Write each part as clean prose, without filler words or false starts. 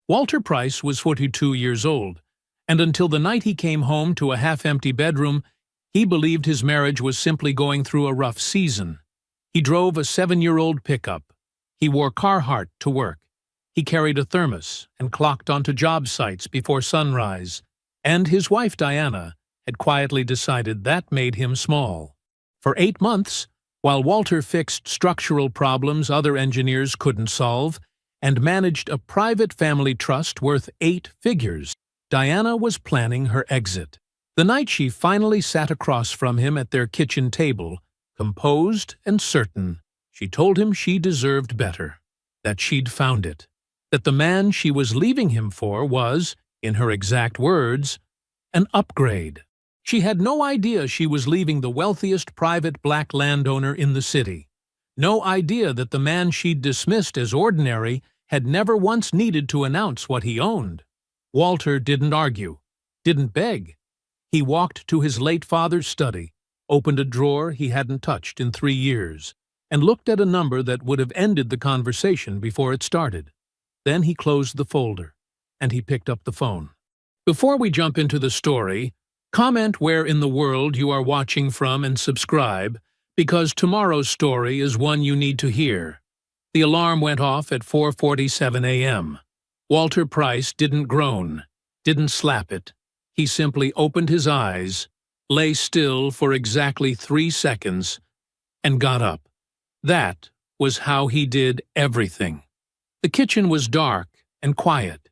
Walter Price was 42 years old, and until the night he came home to a half-empty bedroom, he believed his marriage was simply going through a rough season. He drove a 7-year-old pickup. He wore Carhartt to work. He carried a thermos and clocked onto job sites before sunrise, and his wife Diana had quietly decided that made him small. For 8 months, while Walter fixed structural problems other engineers couldn't solve and managed a private family trust worth 8 figures, Diana was planning her exit. The night she finally sat across from him at their kitchen table, composed and certain, she told him she deserved better, that she'd found it, that the man she was leaving him for was, in her exact words, an upgrade. She had no idea she was leaving the wealthiest private black landowner in the city. No idea that the man she'd dismissed as ordinary had never once needed to announce what he owned. Walter didn't argue, didn't beg. He walked to his late father's study, opened a drawer he hadn't touched in 3 years, and looked at a number that would have ended the conversation before it started. Then he closed the folder, and he picked up the phone. Before we jump into the story, comment where in the world you are watching from and subscribe, because tomorrow's story is one you need to hear. The alarm went off at 4:47 a.m. Walter Price didn't groan, didn't slap it. He simply opened his eyes, lay still for exactly 3 seconds, and got up. That was how he did everything. The kitchen was dark and quiet.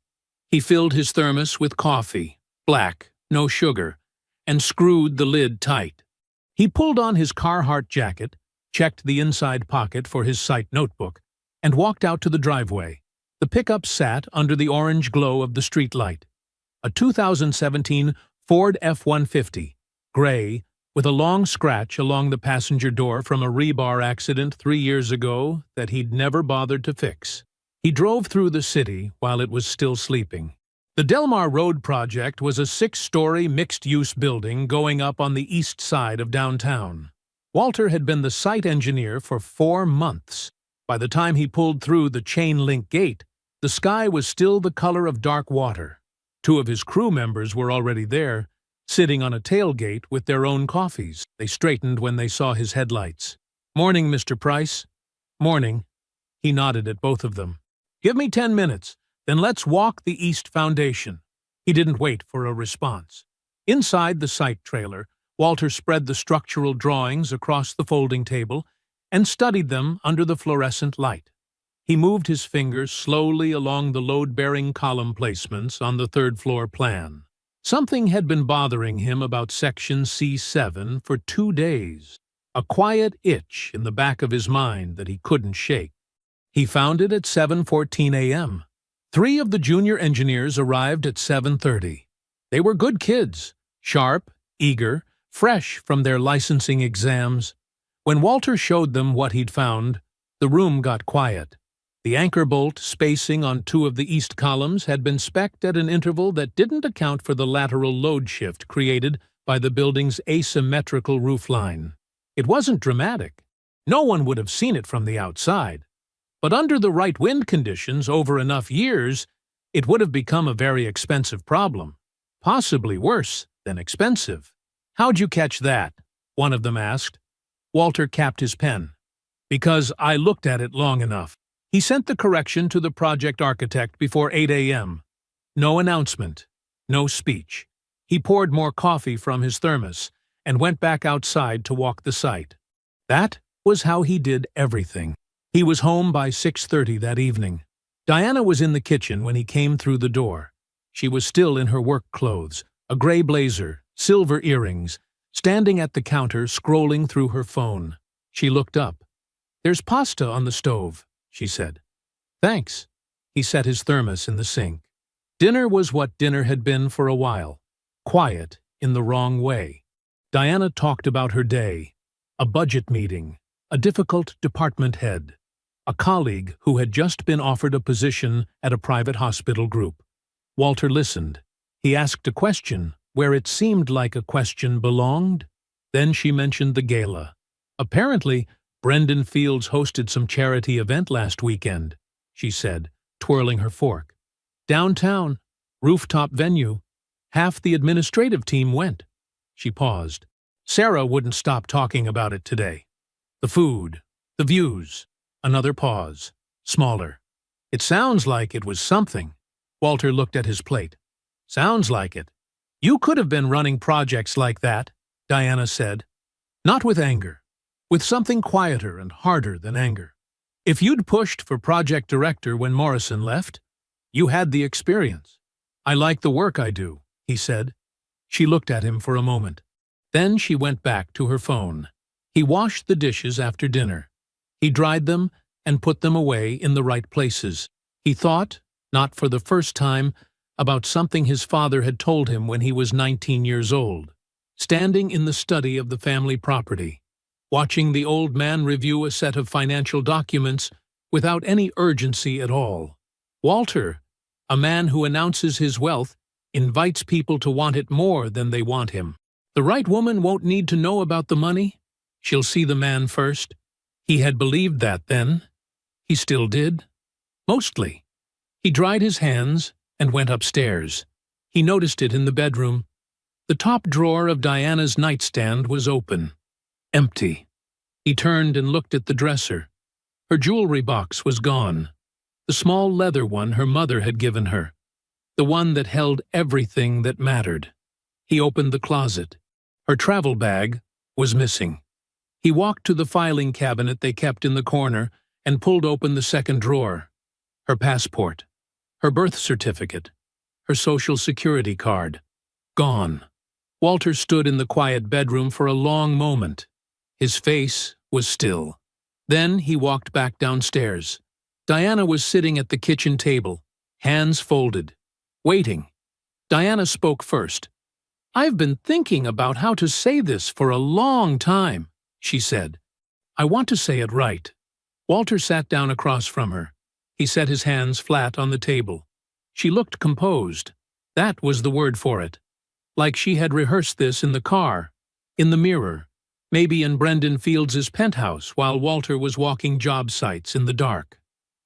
He filled his thermos with coffee, black, no sugar, and screwed the lid tight. He pulled on his Carhartt jacket, checked the inside pocket for his site notebook, and walked out to the driveway. The pickup sat under the orange glow of the streetlight. A 2017 Ford F-150, gray, with a long scratch along the passenger door from a rebar accident 3 years ago that he'd never bothered to fix. He drove through the city while it was still sleeping. The Delmar Road project was a 6-story mixed-use building going up on the east side of downtown. Walter had been the site engineer for 4 months. By the time he pulled through the chain-link gate, the sky was still the color of dark water. 2 of his crew members were already there, sitting on a tailgate with their own coffees. They straightened when they saw his headlights. "Morning, Mr. Price." "Morning." He nodded at both of them. "Give me 10 minutes, then let's walk the East Foundation." He didn't wait for a response. Inside the site trailer, Walter spread the structural drawings across the folding table and studied them under the fluorescent light. He moved his fingers slowly along the load-bearing column placements on the 3rd-floor plan. Something had been bothering him about Section C7 for 2 days, a quiet itch in the back of his mind that he couldn't shake. He found it at 7:14 a.m. 3 of the junior engineers arrived at 7:30. They were good kids, sharp, eager, fresh from their licensing exams. When Walter showed them what he'd found, the room got quiet. The anchor bolt spacing on 2 of the east columns had been spec'd at an interval that didn't account for the lateral load shift created by the building's asymmetrical roofline. It wasn't dramatic. No one would have seen it from the outside. But under the right wind conditions over enough years, it would have become a very expensive problem. Possibly worse than expensive. "How'd you catch that?" one of them asked. Walter capped his pen. "Because I looked at it long enough." He sent the correction to the project architect before 8 a.m. No announcement, no speech. He poured more coffee from his thermos and went back outside to walk the site. That was how he did everything. He was home by 6:30 that evening. Diana was in the kitchen when he came through the door. She was still in her work clothes, a gray blazer, silver earrings, standing at the counter scrolling through her phone. She looked up. "There's pasta on the stove," she said. "Thanks." He set his thermos in the sink. Dinner was what dinner had been for a while. Quiet in the wrong way. Diana talked about her day, a budget meeting, a difficult department head, a colleague who had just been offered a position at a private hospital group. Walter listened. He asked a question where it seemed like a question belonged. Then she mentioned the gala. "Apparently, Brendan Fields hosted some charity event last weekend," she said, twirling her fork. Downtown, rooftop venue. Half the administrative team went. She paused. Sarah wouldn't stop talking about it today. The food, the views. Another pause. Smaller. It sounds like it was something. Walter looked at his plate. Sounds like it. You could have been running projects like that, Diana said. Not with anger. With something quieter and harder than anger. If you'd pushed for project director when Morrison left, you had the experience. I like the work I do, he said. She looked at him for a moment. Then she went back to her phone. He washed the dishes after dinner. He dried them and put them away in the right places. He thought, not for the first time, about something his father had told him when he was 19 years old. Standing in the study of the family property, watching the old man review a set of financial documents without any urgency at all. Walter, a man who announces his wealth, invites people to want it more than they want him. The right woman won't need to know about the money. She'll see the man first. He had believed that then. He still did. Mostly. He dried his hands and went upstairs. He noticed it in the bedroom. The top drawer of Diana's nightstand was open. Empty. He turned and looked at the dresser. Her jewelry box was gone. The small leather one her mother had given her. The one that held everything that mattered. He opened the closet. Her travel bag was missing. He walked to the filing cabinet they kept in the corner and pulled open the second drawer. Her passport. Her birth certificate. Her social security card. Gone. Walter stood in the quiet bedroom for a long moment. His face was still. Then he walked back downstairs. Diana was sitting at the kitchen table, hands folded, waiting. Diana spoke first. "I've been thinking about how to say this for a long time," she said. "I want to say it right." Walter sat down across from her. He set his hands flat on the table. She looked composed. That was the word for it. Like she had rehearsed this in the car, in the mirror, maybe in Brendan Fields' penthouse while Walter was walking job sites in the dark.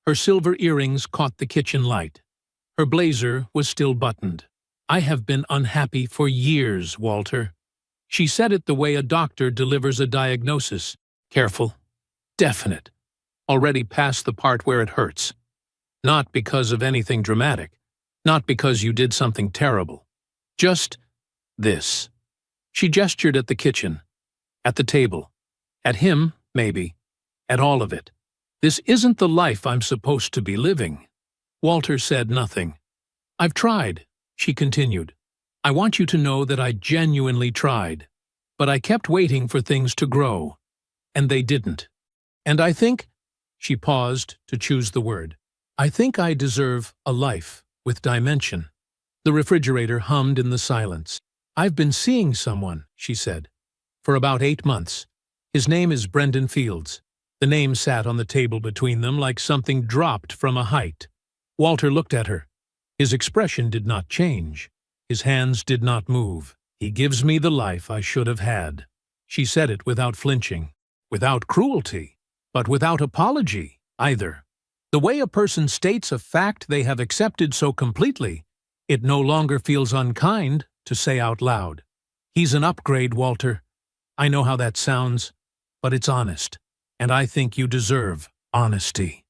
Her silver earrings caught the kitchen light. Her blazer was still buttoned. "I have been unhappy for years, Walter." She said it the way a doctor delivers a diagnosis. Careful. Definite. Already past the part where it hurts. Not because of anything dramatic. Not because you did something terrible. Just this. She gestured at the kitchen. At the table. At him, maybe. At all of it. "This isn't the life I'm supposed to be living." Walter said nothing. "I've tried," she continued. "I want you to know that I genuinely tried. But I kept waiting for things to grow. And they didn't. And I think," she paused to choose the word, "I think I deserve a life with dimension." The refrigerator hummed in the silence. "I've been seeing someone," she said, "for about 8 months. His name is Brendan Fields." The name sat on the table between them like something dropped from a height. Walter looked at her. His expression did not change. His hands did not move. "He gives me the life I should have had." She said it without flinching, without cruelty, but without apology either. The way a person states a fact they have accepted so completely, it no longer feels unkind to say out loud. "He's an upgrade, Walter. I know how that sounds, but it's honest. And I think you deserve honesty."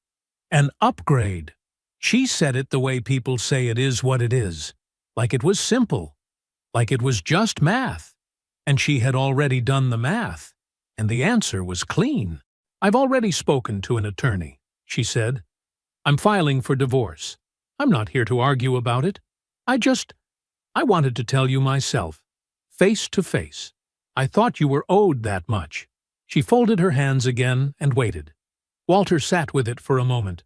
An upgrade. She said it the way people say it is what it is. Like it was simple. Like it was just math. And she had already done the math. And the answer was clean. "I've already spoken to an attorney," she said. "I'm filing for divorce. I'm not here to argue about it. I wanted to tell you myself. Face to face. I thought you were owed that much." She folded her hands again and waited. Walter sat with it for a moment.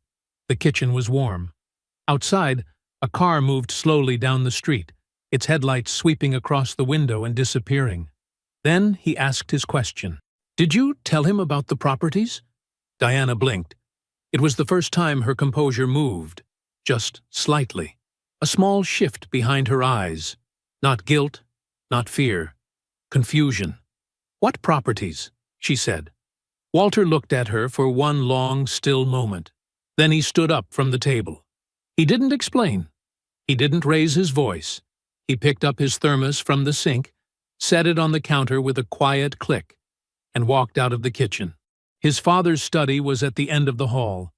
The kitchen was warm. Outside, a car moved slowly down the street, its headlights sweeping across the window and disappearing. Then he asked his question. "Did you tell him about the properties?" Diana blinked. It was the first time her composure moved, just slightly. A small shift behind her eyes. Not guilt, not fear. Confusion. "What properties?" she said. Walter looked at her for one long, still moment. Then he stood up from the table. He didn't explain. He didn't raise his voice. He picked up his thermos from the sink, set it on the counter with a quiet click, and walked out of the kitchen. His father's study was at the end of the hall,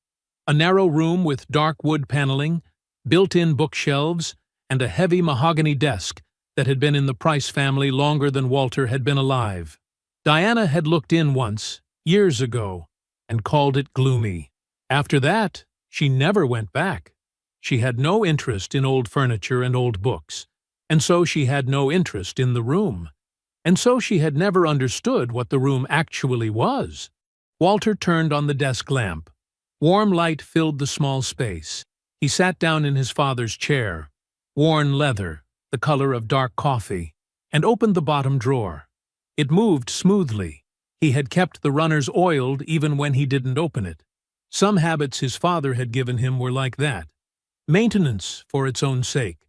a narrow room with dark wood paneling, built-in bookshelves, and a heavy mahogany desk that had been in the Price family longer than Walter had been alive. Diana had looked in once, years ago, and called it gloomy. After that, she never went back. She had no interest in old furniture and old books, and so she had no interest in the room. And so she had never understood what the room actually was. Walter turned on the desk lamp. Warm light filled the small space. He sat down in his father's chair, worn leather, the color of dark coffee, and opened the bottom drawer. It moved smoothly. He had kept the runners oiled even when he didn't open it. Some habits his father had given him were like that. Maintenance for its own sake.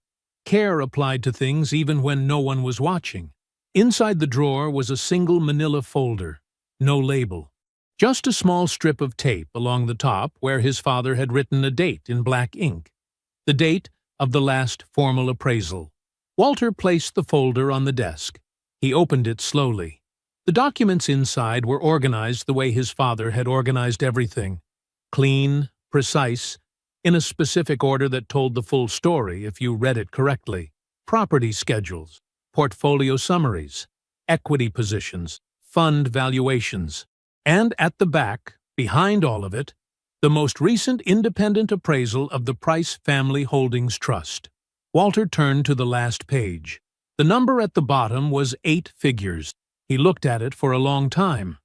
Care applied to things even when no one was watching. Inside the drawer was a single manila folder, no label. Just a small strip of tape along the top where his father had written a date in black ink. The date of the last formal appraisal. Walter placed the folder on the desk. He opened it slowly. The documents inside were organized the way his father had organized everything. Clean, precise, in a specific order that told the full story if you read it correctly. Property schedules, portfolio summaries, equity positions, fund valuations. And at the back, behind all of it, the most recent independent appraisal of the Price Family Holdings Trust. Walter turned to the last page. The number at the bottom was 8 figures. He looked at it for a long time.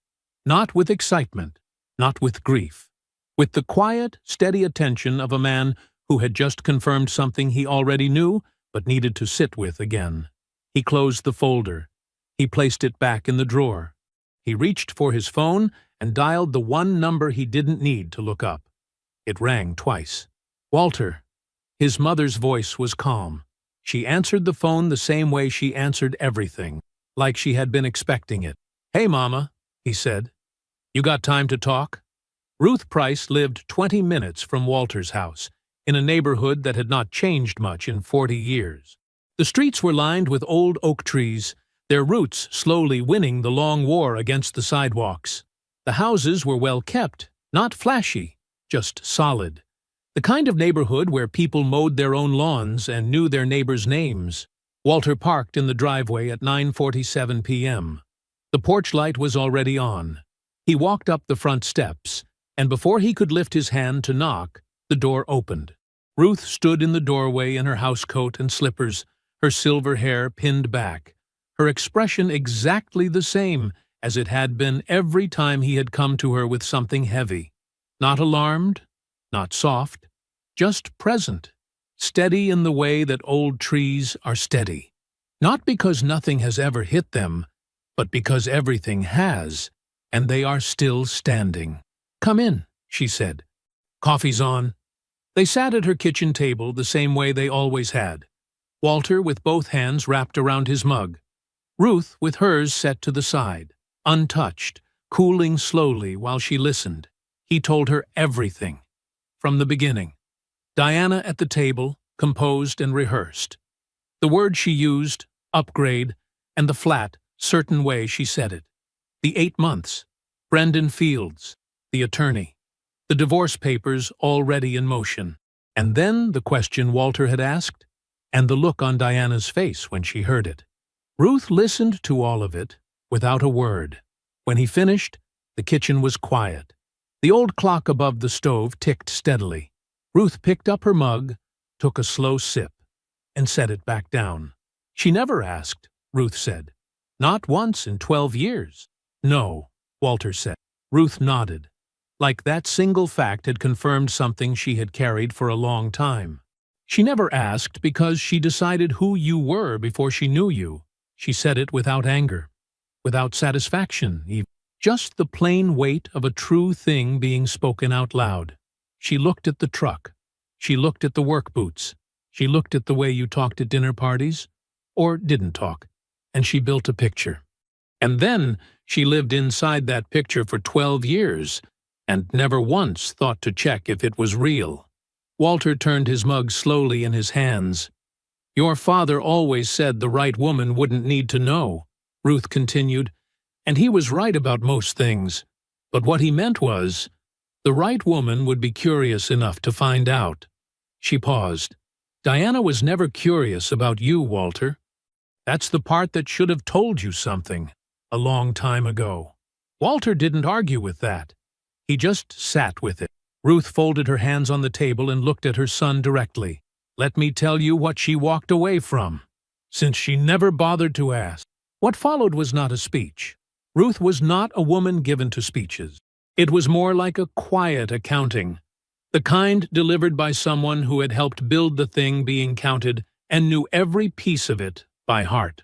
Not with excitement, not with grief. With the quiet, steady attention of a man who had just confirmed something he already knew but needed to sit with again. He closed the folder. He placed it back in the drawer. He reached for his phone and dialed the one number he didn't need to look up. It rang twice. Walter. His mother's voice was calm. She answered the phone the same way she answered everything, like she had been expecting it. "Hey, Mama," he said. "You got time to talk?" Ruth Price lived 20 minutes from Walter's house, in a neighborhood that had not changed much in 40 years. The streets were lined with old oak trees, their roots slowly winning the long war against the sidewalks. The houses were well kept, not flashy, just solid. The kind of neighborhood where people mowed their own lawns and knew their neighbors' names. Walter parked in the driveway at 9:47 p.m. The porch light was already on. He walked up the front steps, and before he could lift his hand to knock, the door opened. Ruth stood in the doorway in her housecoat and slippers, her silver hair pinned back, her expression exactly the same as it had been every time he had come to her with something heavy. Not alarmed, not soft, just present, steady in the way that old trees are steady. Not because nothing has ever hit them, but because everything has, and they are still standing. "Come in," she said. "Coffee's on." They sat at her kitchen table the same way they always had. Walter with both hands wrapped around his mug. Ruth with hers set to the side, untouched, cooling slowly while she listened. He told her everything, from the beginning. Diana at the table, composed and rehearsed. The word she used, upgrade, and the flat, certain way she said it. The 8 months, Brendan Fields, the attorney, the divorce papers already in motion, and then the question Walter had asked, and the look on Diana's face when she heard it. Ruth listened to all of it, without a word. When he finished, the kitchen was quiet. The old clock above the stove ticked steadily. Ruth picked up her mug, took a slow sip, and set it back down. "She never asked," Ruth said. "Not once in 12 years. "No," Walter said. Ruth nodded, like that single fact had confirmed something she had carried for a long time. "She never asked because she decided who you were before she knew you." She said it without anger, without satisfaction, even. Just the plain weight of a true thing being spoken out loud. She looked at the truck. She looked at the work boots. She looked at the way you talked at dinner parties, or didn't talk, and she built a picture. And then she lived inside that picture for 12 years, and never once thought to check if it was real. Walter turned his mug slowly in his hands. "Your father always said the right woman wouldn't need to know," Ruth continued, "and he was right about most things. But what he meant was, the right woman would be curious enough to find out." She paused. "Diana was never curious about you, Walter. That's the part that should have told you something a long time ago." Walter didn't argue with that. He just sat with it. Ruth folded her hands on the table and looked at her son directly. "Let me tell you what she walked away from, since she never bothered to ask." What followed was not a speech. Ruth was not a woman given to speeches. It was more like a quiet accounting, the kind delivered by someone who had helped build the thing being counted and knew every piece of it by heart.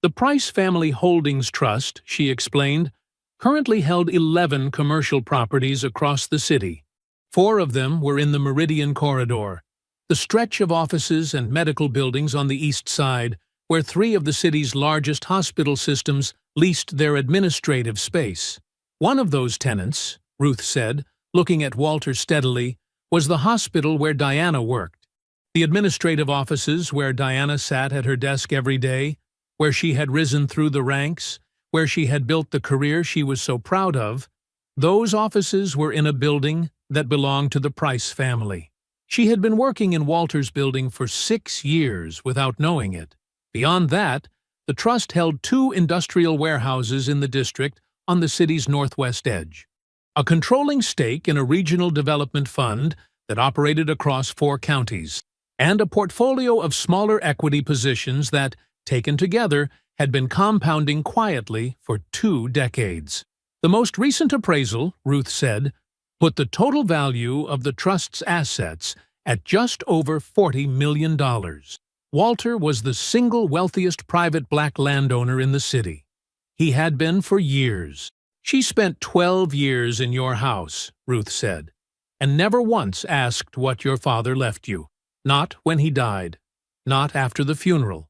The Price Family Holdings Trust, she explained, currently held 11 commercial properties across the city. 4 of them were in the Meridian Corridor, the stretch of offices and medical buildings on the east side, where 3 of the city's largest hospital systems leased their administrative space. One of those tenants, Ruth said, looking at Walter steadily, was the hospital where Diana worked. The administrative offices where Diana sat at her desk every day, where she had risen through the ranks, where she had built the career she was so proud of, those offices were in a building that belonged to the Price family. She had been working in Walter's building for 6 years without knowing it. Beyond that, the trust held 2 industrial warehouses in the district on the city's northwest edge, a controlling stake in a regional development fund that operated across 4 counties, and a portfolio of smaller equity positions that, taken together, had been compounding quietly for 2 decades. The most recent appraisal, Ruth said, put the total value of the trust's assets at just over $40 million. Walter was the single wealthiest private black landowner in the city. He had been for years. "She spent 12 years in your house," Ruth said, "and never once asked what your father left you. Not when he died. Not after the funeral.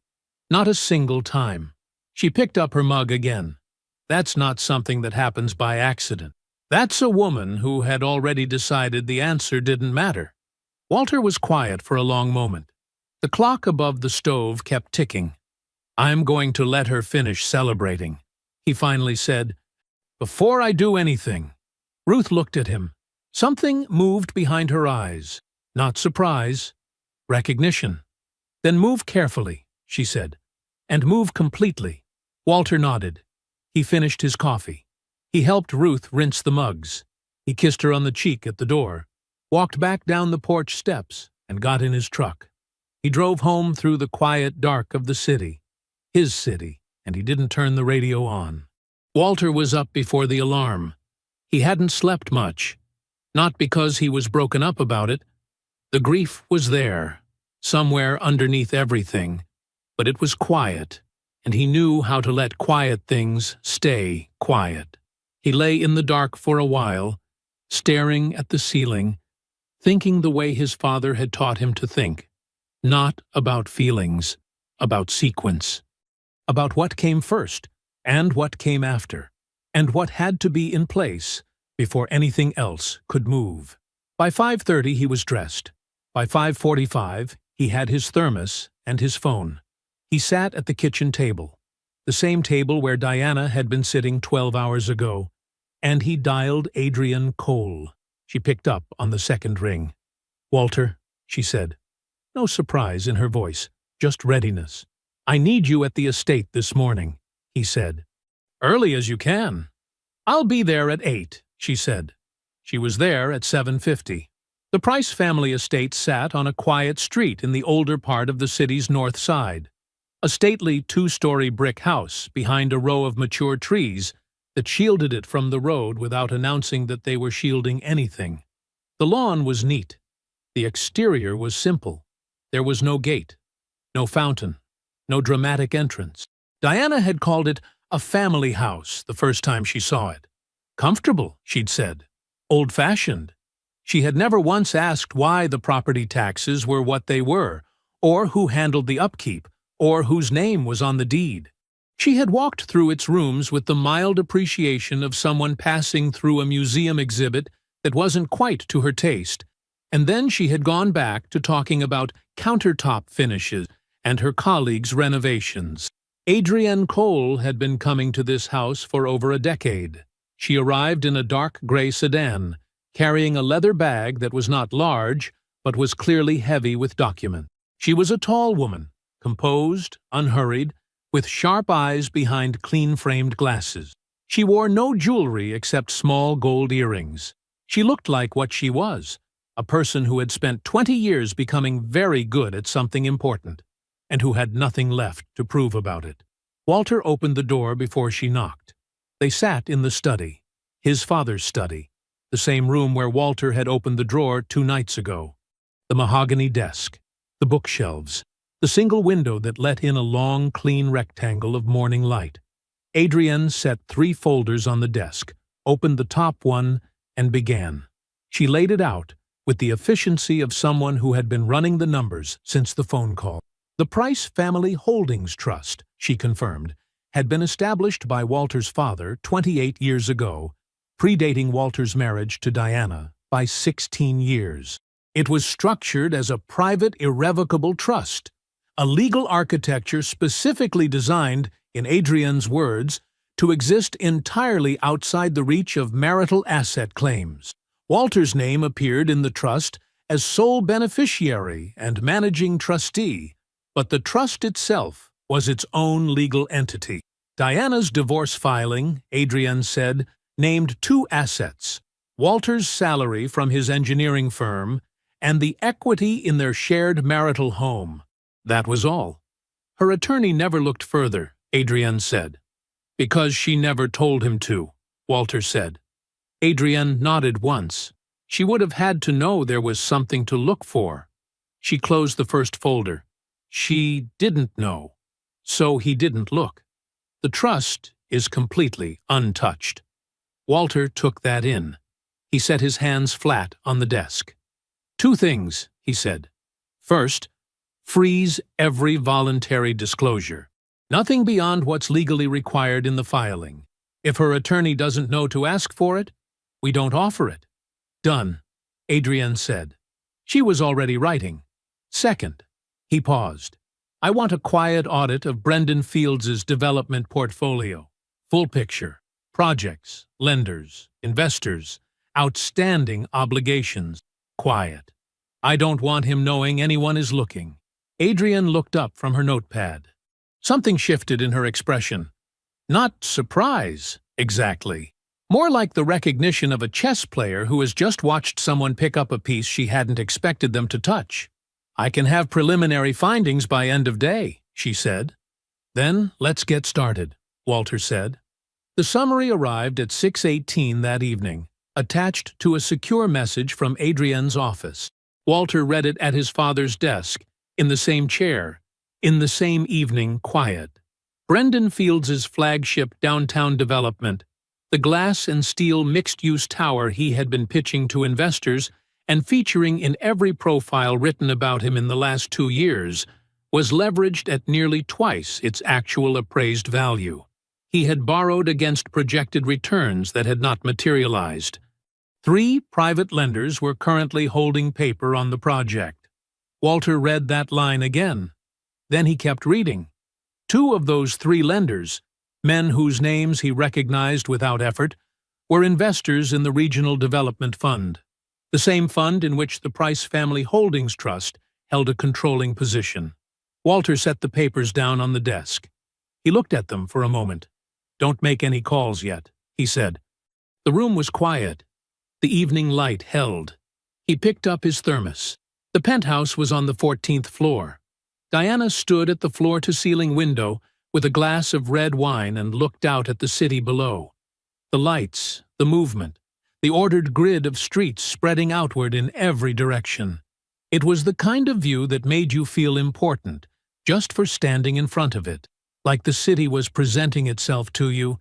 Not a single time." She picked up her mug again. "That's not something that happens by accident. That's a woman who had already decided the answer didn't matter." Walter was quiet for a long moment. The clock above the stove kept ticking. "I'm going to let her finish celebrating," he finally said, "before I do anything." Ruth looked at him. Something moved behind her eyes. Not surprise. Recognition. "Then move carefully," she said, "and move completely." Walter nodded. He finished his coffee. He helped Ruth rinse the mugs. He kissed her on the cheek at the door, walked back down the porch steps, and got in his truck. He drove home through the quiet dark of the city, his city, and he didn't turn the radio on. Walter was up before the alarm. He hadn't slept much. Not because he was broken up about it. The grief was there, somewhere underneath everything, but it was quiet, and he knew how to let quiet things stay quiet. He lay in the dark for a while, staring at the ceiling, thinking the way his father had taught him to think. Not about feelings, about sequence. About what came first, and what came after, and what had to be in place before anything else could move. By 5:30 he was dressed. By 5:45 he had his thermos and his phone. He sat at the kitchen table, the same table where Diana had been sitting 12 hours ago, and he dialed Adrienne Cole. She picked up on the second ring. "Walter," she said. No surprise in her voice, just readiness. "I need you at the estate this morning," he said. "Early as you can." "I'll be there at 8, she said. She was there at 7:50. The Price family estate sat on a quiet street in the older part of the city's north side. A stately 2-story brick house behind a row of mature trees that shielded it from the road without announcing that they were shielding anything. The lawn was neat. The exterior was simple. There was no gate, no fountain, no dramatic entrance. Diana had called it a family house the first time she saw it. Comfortable, she'd said. Old-fashioned. She had never once asked why the property taxes were what they were, or who handled the upkeep, or whose name was on the deed. She had walked through its rooms with the mild appreciation of someone passing through a museum exhibit that wasn't quite to her taste, And then she had gone back to talking about countertop finishes and her colleagues' renovations. Adrienne Cole had been coming to this house for over a decade. She arrived in a dark gray sedan, carrying a leather bag that was not large, but was clearly heavy with documents. She was a tall woman, composed, unhurried, with sharp eyes behind clean-framed glasses. She wore no jewelry except small gold earrings. She looked like what she was, a person who had spent 20 years becoming very good at something important, and who had nothing left to prove about it. Walter opened the door before she knocked. They sat in the study, his father's study, the same room where Walter had opened the drawer 2 nights ago. The mahogany desk, the bookshelves, the single window that let in a long, clean rectangle of morning light. Adrienne set 3 folders on the desk, opened the top one, and began. She laid it out with the efficiency of someone who had been running the numbers since the phone call. The Price Family Holdings Trust, she confirmed, had been established by Walter's father 28 years ago, predating Walter's marriage to Diana by 16 years. It was structured as a private irrevocable trust, a legal architecture specifically designed, in Adrienne's words, to exist entirely outside the reach of marital asset claims. Walter's name appeared in the trust as sole beneficiary and managing trustee, but the trust itself was its own legal entity. Diana's divorce filing, Adrienne said, named 2 assets: Walter's salary from his engineering firm and the equity in their shared marital home. That was all. Her attorney never looked further, Adrienne said. Because she never told him to, Walter said. Adrienne nodded once. She would have had to know there was something to look for. She closed the first folder. She didn't know, so he didn't look. The trust is completely untouched. Walter took that in. He set his hands flat on the desk. 2 things, he said. First, freeze every voluntary disclosure. Nothing beyond what's legally required in the filing. If her attorney doesn't know to ask for it, we don't offer it. Done, Adrienne said. She was already writing. Second, he paused. I want a quiet audit of Brendan Fields's development portfolio. Full picture. Projects, lenders, investors, outstanding obligations. Quiet. I don't want him knowing anyone is looking. Adrienne looked up from her notepad. Something shifted in her expression. Not surprise, exactly. More like the recognition of a chess player who has just watched someone pick up a piece she hadn't expected them to touch. I can have preliminary findings by end of day, she said. Then let's get started, Walter said. The summary arrived at 6:18 that evening, attached to a secure message from Adrienne's office. Walter read it at his father's desk, in the same chair, in the same evening quiet. Brendan Fields's flagship downtown development, the glass and steel mixed-use tower he had been pitching to investors and featuring in every profile written about him in the last 2 years, was leveraged at nearly twice its actual appraised value. He had borrowed against projected returns that had not materialized. 3 private lenders were currently holding paper on the project. Walter read that line again. Then he kept reading. 2 of those 3 lenders, men whose names he recognized without effort, were investors in the Regional Development Fund, the same fund in which the Price Family Holdings Trust held a controlling position. Walter set the papers down on the desk. He looked at them for a moment. Don't make any calls yet, he said. The room was quiet. The evening light held. He picked up his thermos. The penthouse was on the 14th floor. Diana stood at the floor-to-ceiling window with a glass of red wine and looked out at the city below. The lights, the movement, the ordered grid of streets spreading outward in every direction. It was the kind of view that made you feel important, just for standing in front of it, like the city was presenting itself to you,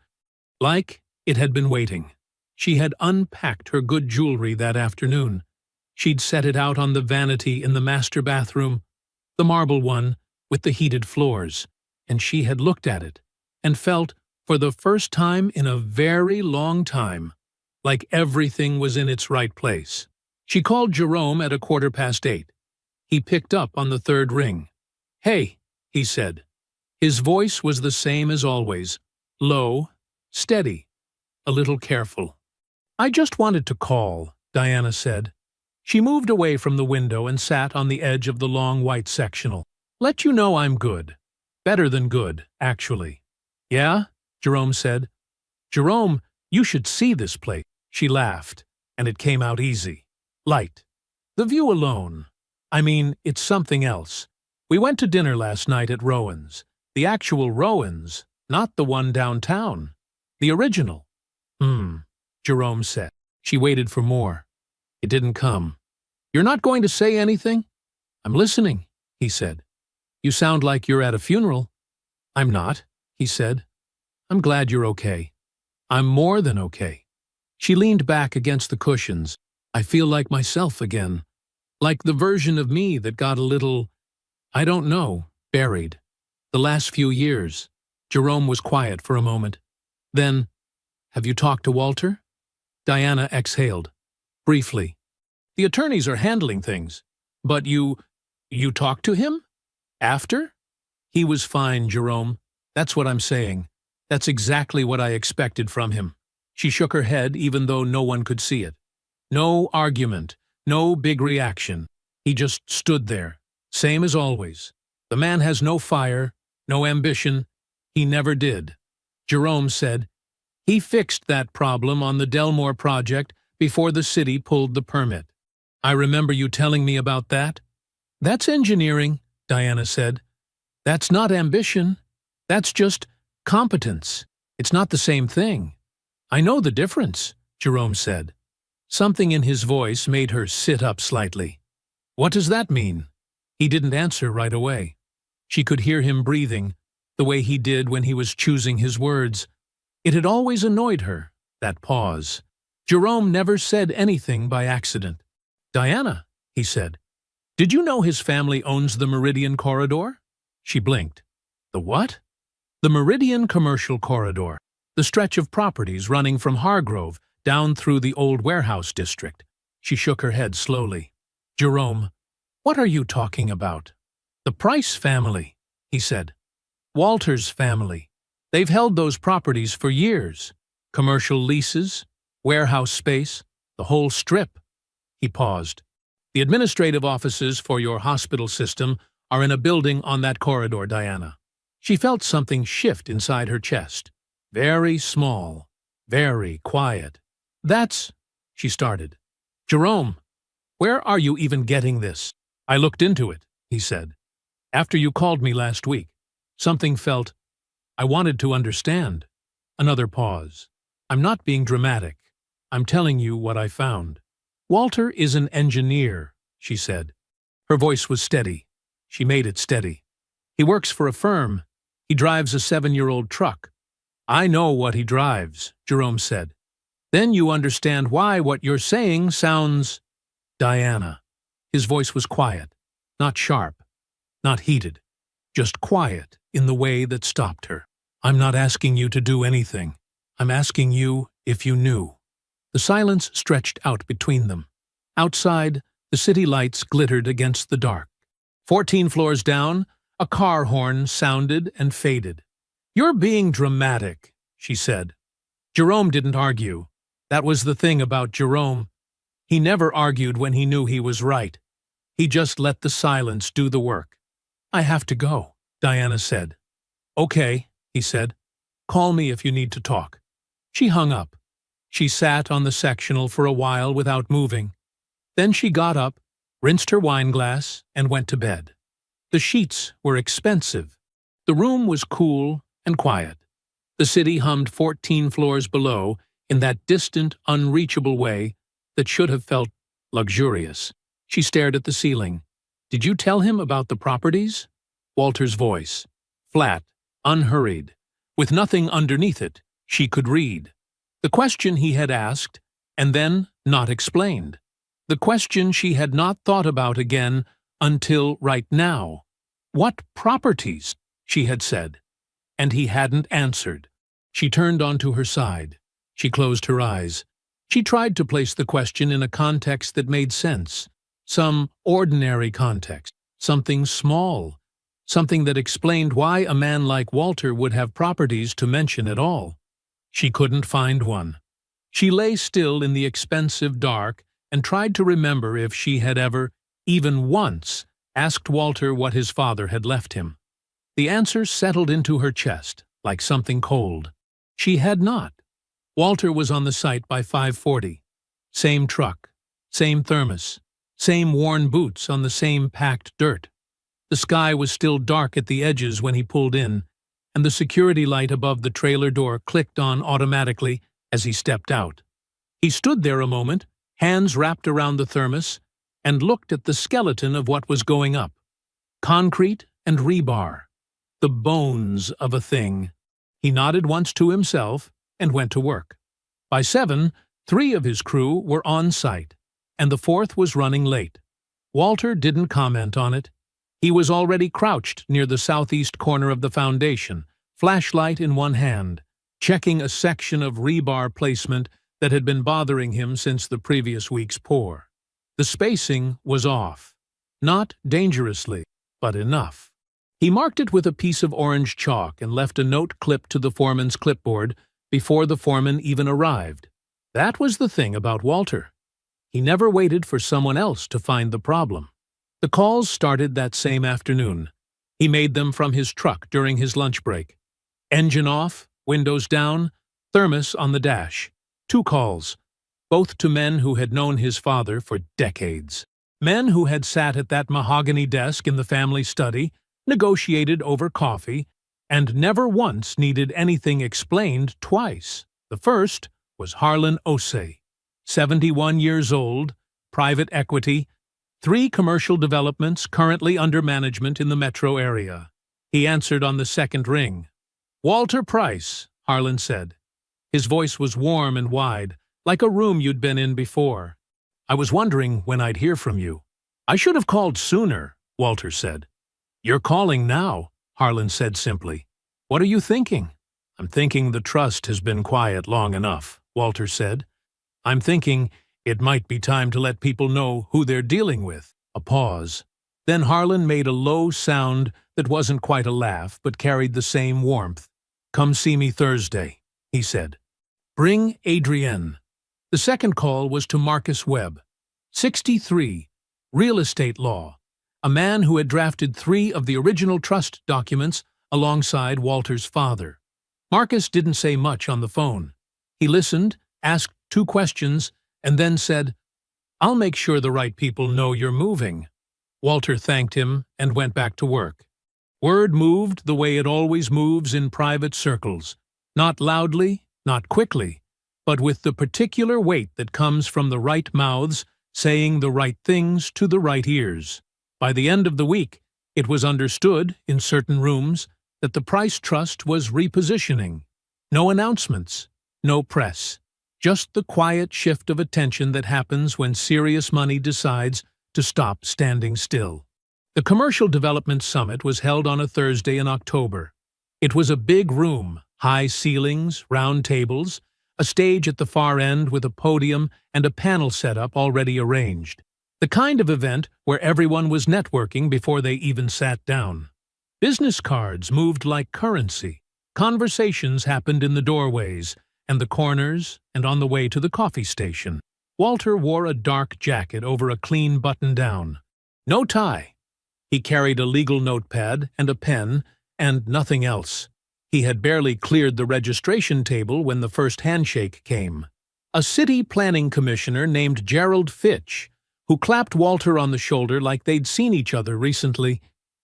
like it had been waiting. She had unpacked her good jewelry that afternoon. She'd set it out on the vanity in the master bathroom, the marble one with the heated floors, and she had looked at it and felt, for the first time in a very long time, like everything was in its right place. She called Jerome at 8:15. He picked up on the third ring. "Hey," he said. His voice was the same as always, low, steady, a little careful. "I just wanted to call," Diana said. She moved away from the window and sat on the edge of the long white sectional. "Let you know I'm good. Better than good, actually." "Yeah?" Jerome said. "Jerome, you should see this place." She laughed, and it came out easy. "Light. The view alone. I mean, it's something else. We went to dinner last night at Rowan's. The actual Rowan's, not the one downtown. The original." Jerome said. She waited for more. It didn't come. "You're not going to say anything?" "I'm listening," he said. "You sound like you're at a funeral." "I'm not," he said. "I'm glad you're okay." "I'm more than okay." She leaned back against the cushions. "I feel like myself again. Like the version of me that got a little, I don't know, buried. The last few years." Jerome was quiet for a moment. Then, "Have you talked to Walter?" Diana exhaled. Briefly. "The attorneys are handling things. But you talked to him? After?" "He was fine, Jerome. That's what I'm saying. That's exactly what I expected from him." She shook her head even though no one could see it. No argument, no big reaction. He just stood there, same as always. The man has no fire, no ambition. He never did. Jerome said, "He fixed that problem on the Delmore project before the city pulled the permit." "I remember you telling me about that." "That's engineering," Diana said. "That's not ambition. That's just competence. It's not the same thing." "I know the difference," Jerome said. Something in his voice made her sit up slightly. "What does that mean?" He didn't answer right away. She could hear him breathing, the way he did when he was choosing his words. It had always annoyed her, that pause. Jerome never said anything by accident. "Diana," he said, "did you know his family owns the Meridian Corridor?" She blinked. "The what?" "The Meridian Commercial Corridor, the stretch of properties running from Hargrove down through the old warehouse district." She shook her head slowly. "Jerome, what are you talking about?" "The Price family," he said. "Walter's family. They've held those properties for years. Commercial leases, warehouse space, the whole strip." He paused. "The administrative offices for your hospital system are in a building on that corridor, Diana." She felt something shift inside her chest. Very small, very quiet. "That's—" she started. "Jerome, where are you even getting this?" "I looked into it," he said. "After you called me last week. Something felt— I wanted to understand." Another pause. "I'm not being dramatic. I'm telling you what I found." "Walter is an engineer," she said. Her voice was steady. She made it steady. "He works for a firm. He drives a 7-year-old truck." "I know what he drives," Jerome said. "Then you understand why what you're saying sounds—" "Diana." His voice was quiet, not sharp, not heated, just quiet in the way that stopped her. "I'm not asking you to do anything. I'm asking you if you knew." The silence stretched out between them. Outside, the city lights glittered against the dark. 14 floors down, a car horn sounded and faded. "You're being dramatic," she said. Jerome didn't argue. That was the thing about Jerome. He never argued when he knew he was right. He just let the silence do the work. "I have to go," Diana said. "Okay," he said. "Call me if you need to talk." She hung up. She sat on the sectional for a while without moving. Then she got up, rinsed her wineglass, and went to bed. The sheets were expensive. The room was cool and quiet. The city hummed 14 floors below in that distant, unreachable way that should have felt luxurious. She stared at the ceiling. "Did you tell him about the properties?" Walter's voice. Flat, unhurried, with nothing underneath it she could read. The question he had asked, and then not explained. The question she had not thought about again until right now. "What properties?" she had said. And he hadn't answered. She turned onto her side. She closed her eyes. She tried to place the question in a context that made sense, some ordinary context, something small, something that explained why a man like Walter would have properties to mention at all. She couldn't find one. She lay still in the expensive dark and tried to remember if she had ever, even once, asked Walter what his father had left him. The answer settled into her chest, like something cold. She had not. Walter was on the site by 5:40. Same truck, same thermos, same worn boots on the same packed dirt. The sky was still dark at the edges when he pulled in, and the security light above the trailer door clicked on automatically as he stepped out. He stood there a moment, hands wrapped around the thermos, and looked at the skeleton of what was going up. Concrete and rebar. The bones of a thing. He nodded once to himself and went to work. By 7, 3 of his crew were on site, and the 4th was running late. Walter didn't comment on it. He was already crouched near the southeast corner of the foundation, flashlight in one hand, checking a section of rebar placement that had been bothering him since the previous week's pour. The spacing was off. Not dangerously, but enough. He marked it with a piece of orange chalk and left a note clipped to the foreman's clipboard before the foreman even arrived. That was the thing about Walter. He never waited for someone else to find the problem. The calls started that same afternoon. He made them from his truck during his lunch break. Engine off, windows down, thermos on the dash. 2 calls, both to men who had known his father for decades. Men who had sat at that mahogany desk in the family study, negotiated over coffee, and never once needed anything explained twice. The first was Harlan Osei, 71 years old, private equity, 3 commercial developments currently under management in the metro area. He answered on the second ring. "Walter Price," Harlan said. His voice was warm and wide, like a room you'd been in before. "I was wondering when I'd hear from you." "I should have called sooner," Walter said. "You're calling now," Harlan said simply. "What are you thinking?" "I'm thinking the trust has been quiet long enough," Walter said. "I'm thinking it might be time to let people know who they're dealing with." A pause. Then Harlan made a low sound that wasn't quite a laugh but carried the same warmth. "Come see me Thursday," he said. "Bring Adrienne." The second call was to Marcus Webb, 63, real estate law, a man who had drafted 3 of the original trust documents alongside Walter's father. Marcus didn't say much on the phone. He listened, asked 2 questions, and then said, "I'll make sure the right people know you're moving." Walter thanked him and went back to work. Word moved the way it always moves in private circles, not loudly, not quickly, but with the particular weight that comes from the right mouths saying the right things to the right ears. By the end of the week, it was understood, in certain rooms, that the Price Trust was repositioning. No announcements, no press, just the quiet shift of attention that happens when serious money decides to stop standing still. The Commercial Development Summit was held on a Thursday in October. It was a big room, high ceilings, round tables, a stage at the far end with a podium and a panel setup already arranged. The kind of event where everyone was networking before they even sat down. Business cards moved like currency. Conversations happened in the doorways and the corners and on the way to the coffee station. Walter wore a dark jacket over a clean button-down. No tie. He carried a legal notepad and a pen and nothing else. He had barely cleared the registration table when the first handshake came. A city planning commissioner named Gerald Fitch, who clapped Walter on the shoulder like they'd seen each other recently,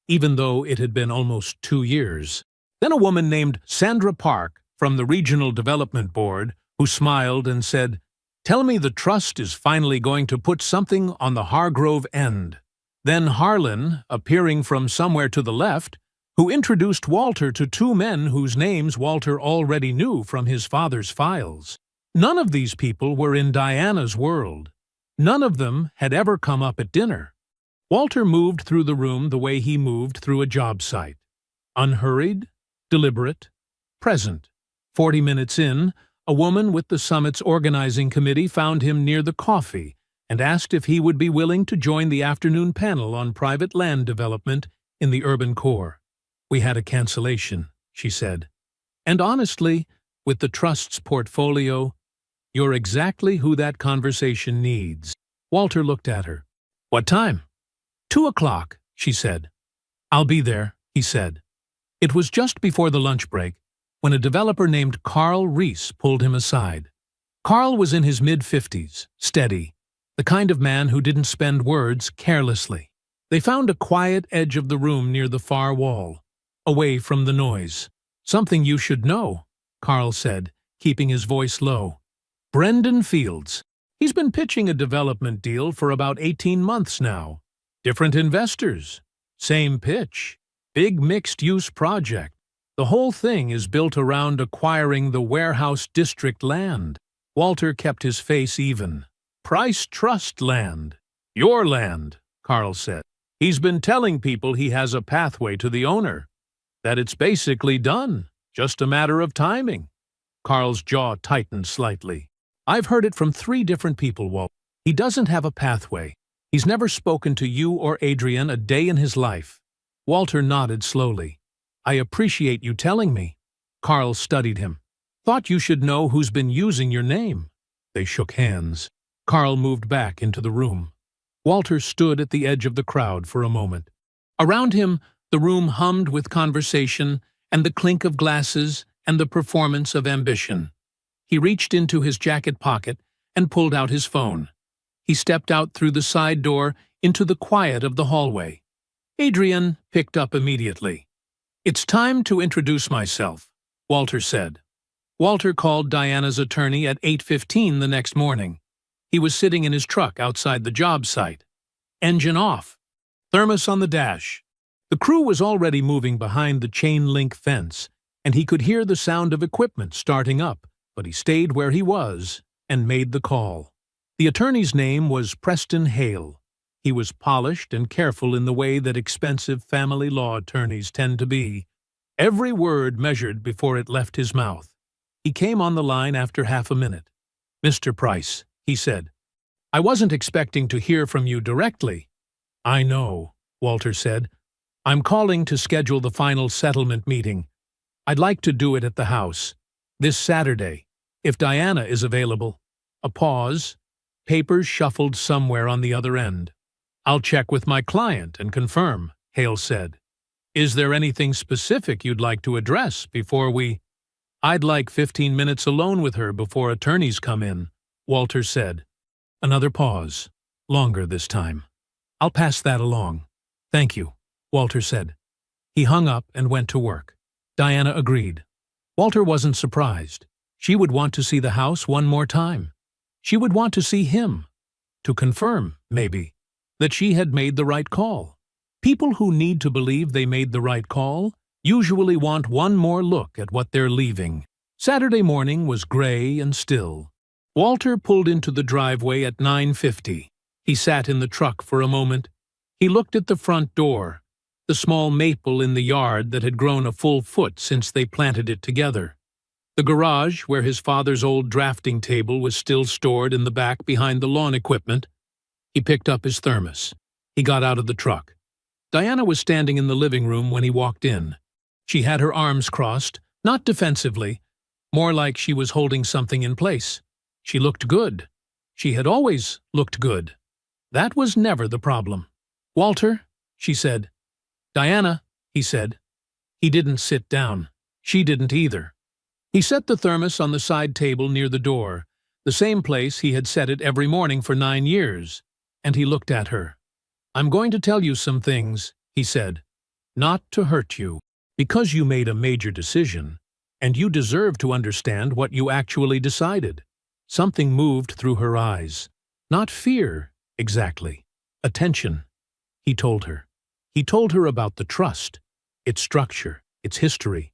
even though it had been almost 2 years. Then a woman named Sandra Park from the Regional Development Board, who smiled and said, "Tell me the trust is finally going to put something on the Hargrove end." Then Harlan, appearing from somewhere to the left, who introduced Walter to 2 men whose names Walter already knew from his father's files. None of these people were in Diana's world. None of them had ever come up at dinner. Walter moved through the room the way he moved through a job site. Unhurried, deliberate, present. 40 minutes in, A woman with the summit's organizing committee found him near the coffee and asked if he would be willing to join the afternoon panel on private land development in the urban core. "We had a cancellation," she said. "And honestly, with the trust's portfolio, you're exactly who that conversation needs." Walter looked at her. "What time?" 2:00, she said. "I'll be there," he said. It was just before the lunch break when a developer named Carl Reese pulled him aside. Carl was in his mid-50s, steady, the kind of man who didn't spend words carelessly. They found a quiet edge of the room near the far wall, away from the noise. "Something you should know," Carl said, keeping his voice low. "Brendan Fields. He's been pitching a development deal for about 18 months now. Different investors. Same pitch. Big mixed-use project. The whole thing is built around acquiring the warehouse district land." Walter kept his face even. "Price Trust land. Your land," Carl said. "He's been telling people he has a pathway to the owner. That it's basically done. Just a matter of timing." Carl's jaw tightened slightly. "I've heard it from 3 different people, Walt. He doesn't have a pathway. He's never spoken to you or Adrian a day in his life." Walter nodded slowly. "I appreciate you telling me." Carl studied him. "Thought you should know who's been using your name." They shook hands. Carl moved back into the room. Walter stood at the edge of the crowd for a moment. Around him, the room hummed with conversation and the clink of glasses and the performance of ambition. He reached into his jacket pocket and pulled out his phone. He stepped out through the side door into the quiet of the hallway. Adrian picked up immediately. "It's time to introduce myself," Walter said. Walter called Diana's attorney at 8:15 the next morning. He was sitting in his truck outside the job site. Engine off. Thermos on the dash. The crew was already moving behind the chain-link fence, and he could hear the sound of equipment starting up, but he stayed where he was and made the call. The attorney's name was Preston Hale. He was polished and careful in the way that expensive family law attorneys tend to be. Every word measured before it left his mouth. He came on the line after half a minute. "Mr. Price," he said, "I wasn't expecting to hear from you directly." "I know," Walter said. "I'm calling to schedule the final settlement meeting. I'd like to do it at the house. This Saturday, if Diana is available." A pause. Papers shuffled somewhere on the other end. "I'll check with my client and confirm," Hale said. "Is there anything specific you'd like to address before we—" "I'd like 15 minutes alone with her before attorneys come in," Walter said. Another pause. Longer this time. "I'll pass that along." "Thank you," Walter said. He hung up and went to work. Diana agreed. Walter wasn't surprised. She would want to see the house one more time. She would want to see him. To confirm, maybe, that she had made the right call. People who need to believe they made the right call usually want one more look at what they're leaving. Saturday morning was gray and still. Walter pulled into the driveway at 9:50. He sat in the truck for a moment. He looked at the front door, the small maple in the yard that had grown a full foot since they planted it together. The garage, where his father's old drafting table was still stored in the back behind the lawn equipment. He picked up his thermos. He got out of the truck. Diana was standing in the living room when he walked in. She had her arms crossed, not defensively, more like she was holding something in place. She looked good. She had always looked good. That was never the problem. "Walter," she said. "Diana," he said. He didn't sit down. She didn't either. He set the thermos on the side table near the door, the same place he had set it every morning for 9 years, and he looked at her. "I'm going to tell you some things," he said. "Not to hurt you, because you made a major decision, and you deserve to understand what you actually decided." Something moved through her eyes. Not fear, exactly. Attention. He told her. He told her about the trust, its structure, its history,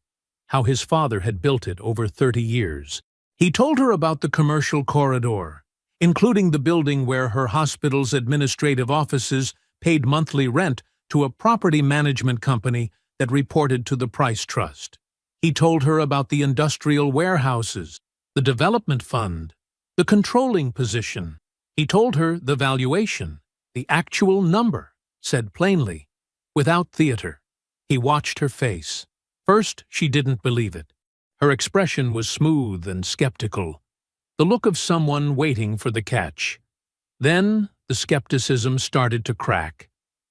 how his father had built it over 30 years. He told her about the commercial corridor, including the building where her hospital's administrative offices paid monthly rent to a property management company that reported to the Price Trust. He told her about the industrial warehouses, the development fund, the controlling position. He told her the valuation, the actual number, said plainly, without theater. He watched her face. First, she didn't believe it. Her expression was smooth and skeptical, the look of someone waiting for the catch. Then, the skepticism started to crack.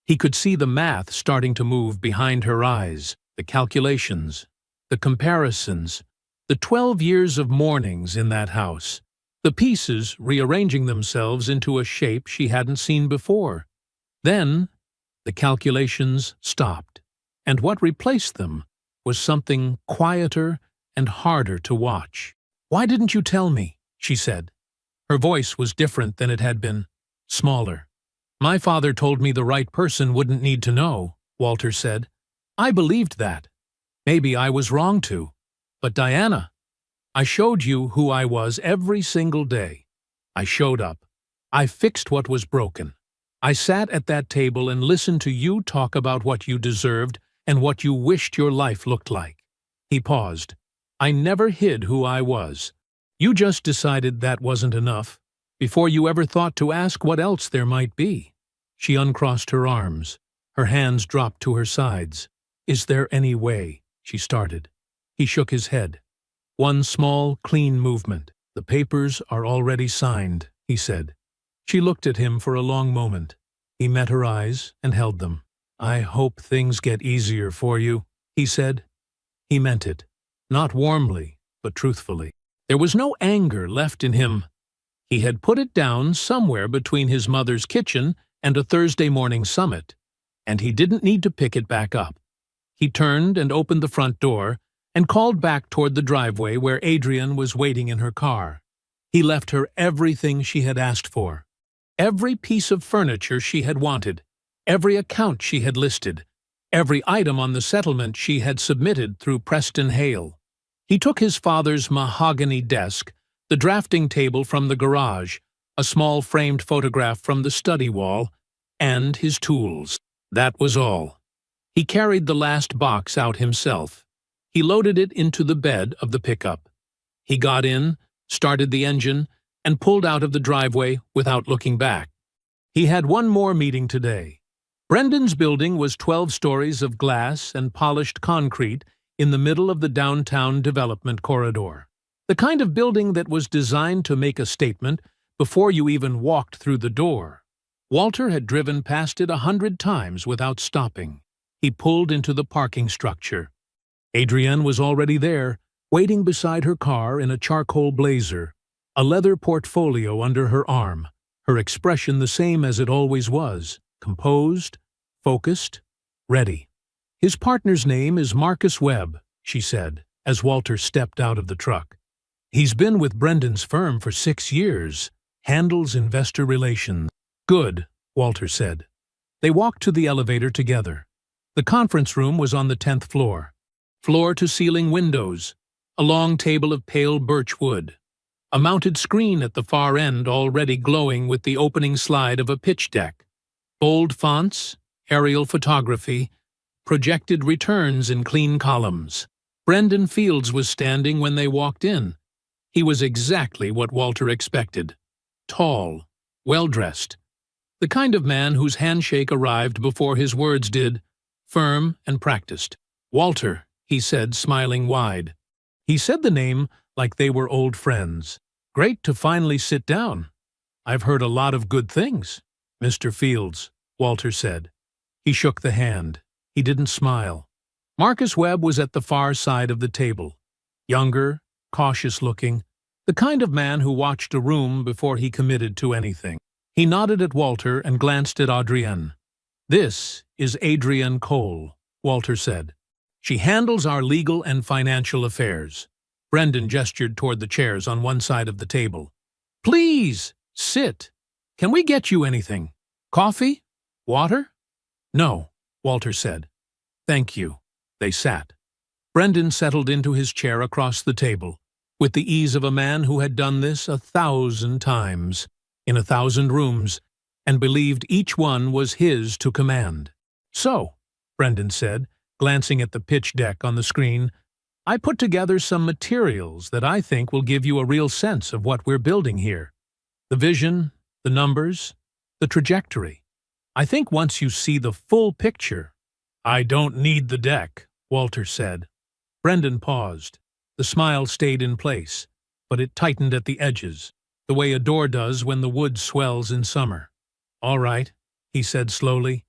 He could see the math starting to move behind her eyes, the calculations, the comparisons, the 12 years of mornings in that house, the pieces rearranging themselves into a shape she hadn't seen before. Then, the calculations stopped, and what replaced them was something quieter and harder to watch. "Why didn't you tell me?" she said. Her voice was different than it had been, smaller. "My father told me the right person wouldn't need to know," Walter said. "I believed that. Maybe I was wrong to. But Diana, I showed you who I was every single day. I showed up. I fixed what was broken. I sat at that table and listened to you talk about what you deserved and what you wished your life looked like." He paused. "I never hid who I was. You just decided that wasn't enough, before you ever thought to ask what else there might be." She uncrossed her arms. Her hands dropped to her sides. "Is there any way?" she started. He shook his head. "One small, clean movement. The papers are already signed," he said. She looked at him for a long moment. He met her eyes and held them. "I hope things get easier for you," he said. He meant it, not warmly, but truthfully. There was no anger left in him. He had put it down somewhere between his mother's kitchen and a Thursday morning summit, and he didn't need to pick it back up. He turned and opened the front door and called back toward the driveway where Adrian was waiting in her car. He left her everything she had asked for, every piece of furniture she had wanted, every account she had listed, every item on the settlement she had submitted through Preston Hale. He took his father's mahogany desk, the drafting table from the garage, a small framed photograph from the study wall, and his tools. That was all. He carried the last box out himself. He loaded it into the bed of the pickup. He got in, started the engine, and pulled out of the driveway without looking back. He had one more meeting today. Brendan's building was 12 stories of glass and polished concrete in the middle of the downtown development corridor. The kind of building that was designed to make a statement before you even walked through the door. Walter had driven past it 100 times without stopping. He pulled into the parking structure. Adrienne was already there, waiting beside her car in a charcoal blazer, a leather portfolio under her arm, her expression the same as it always was, composed, focused, ready. "His partner's name is Marcus Webb," she said, as Walter stepped out of the truck. "He's been with Brendan's firm for 6 years, handles investor relations." "Good," Walter said. They walked to the elevator together. The conference room was on the 10th floor. Floor-to-ceiling windows, a long table of pale birch wood, a mounted screen at the far end already glowing with the opening slide of a pitch deck, bold fonts, aerial photography, projected returns in clean columns. Brendan Fields was standing when they walked in. He was exactly what Walter expected. Tall, well-dressed. The kind of man whose handshake arrived before his words did, firm and practiced. "Walter," he said, smiling wide. He said the name like they were old friends. "Great to finally sit down. I've heard a lot of good things." "Mr. Fields," Walter said. He shook the hand. He didn't smile. Marcus Webb was at the far side of the table. Younger, cautious-looking, the kind of man who watched a room before he committed to anything. He nodded at Walter and glanced at Adrienne. "This is Adrienne Cole," Walter said. "She handles our legal and financial affairs." Brendan gestured toward the chairs on one side of the table. "Please, sit. Can we get you anything? Coffee? Water?" "No," Walter said. "Thank you." They sat. Brendan settled into his chair across the table, with the ease of a man who had done this 1,000 times, in 1,000 rooms, and believed each one was his to command. "So," Brendan said, glancing at the pitch deck on the screen, I put together some materials that I think will give you a real sense of what we're building here. The vision, the numbers, the trajectory. I think once you see the full picture— I don't need the deck, Walter said. Brendan paused. The smile stayed in place, but it tightened at the edges, the way a door does when the wood swells in summer. All right, he said slowly.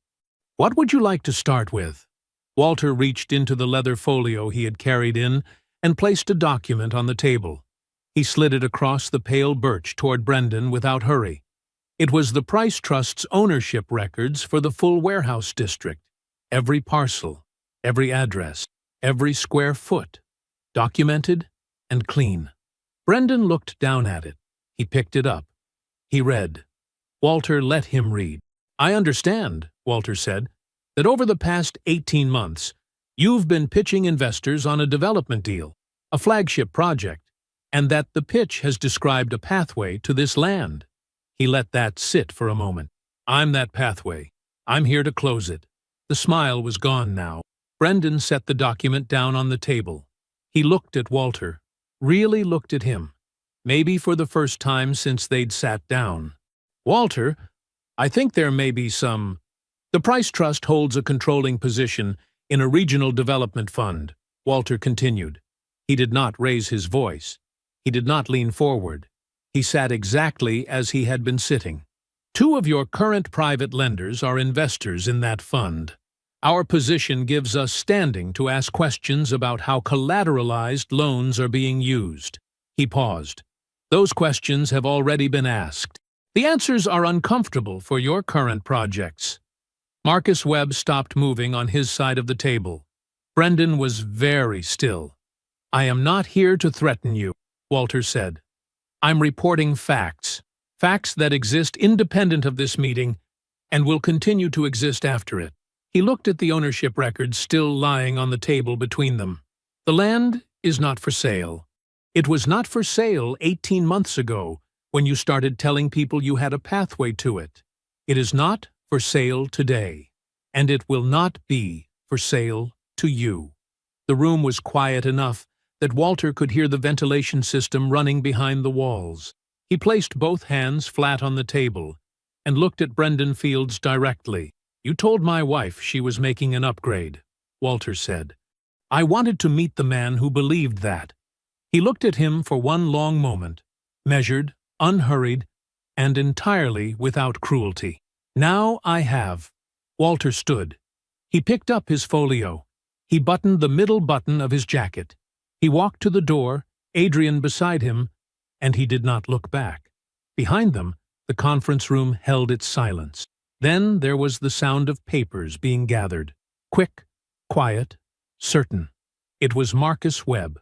What would you like to start with? Walter reached into the leather folio he had carried in and placed a document on the table. He slid it across the pale birch toward Brendan without hurry. It was the Price Trust's ownership records for the full warehouse district. Every parcel, every address, every square foot. Documented and clean. Brendan looked down at it. He picked it up. He read. Walter let him read. I understand, Walter said, that over the past 18 months, you've been pitching investors on a development deal, a flagship project, and that the pitch has described a pathway to this land. He let that sit for a moment. I'm that pathway. I'm here to close it. The smile was gone now. Brendan set the document down on the table. He looked at Walter, really looked at him, maybe for the first time since they'd sat down. Walter, I think there may be some— The Price Trust holds a controlling position in a regional development fund, Walter continued. He did not raise his voice. He did not lean forward. He sat exactly as he had been sitting. 2 of your current private lenders are investors in that fund. Our position gives us standing to ask questions about how collateralized loans are being used. He paused. Those questions have already been asked. The answers are uncomfortable for your current projects. Marcus Webb stopped moving on his side of the table. Brendan was very still. I am not here to threaten you, Walter said. I'm reporting facts. Facts that exist independent of this meeting and will continue to exist after it. He looked at the ownership records still lying on the table between them. The land is not for sale. It was not for sale 18 months ago when you started telling people you had a pathway to it. It is not for sale today, and it will not be for sale to you. The room was quiet enough that Walter could hear the ventilation system running behind the walls. He placed both hands flat on the table and looked at Brendan Fields directly. You told my wife she was making an upgrade, Walter said. I wanted to meet the man who believed that. He looked at him for one long moment, measured, unhurried, and entirely without cruelty. Now I have. Walter stood. He picked up his folio. He buttoned the middle button of his jacket. He walked to the door, Adrian beside him, and he did not look back. Behind them, the conference room held its silence. Then there was the sound of papers being gathered. Quick, quiet, certain. It was Marcus Webb.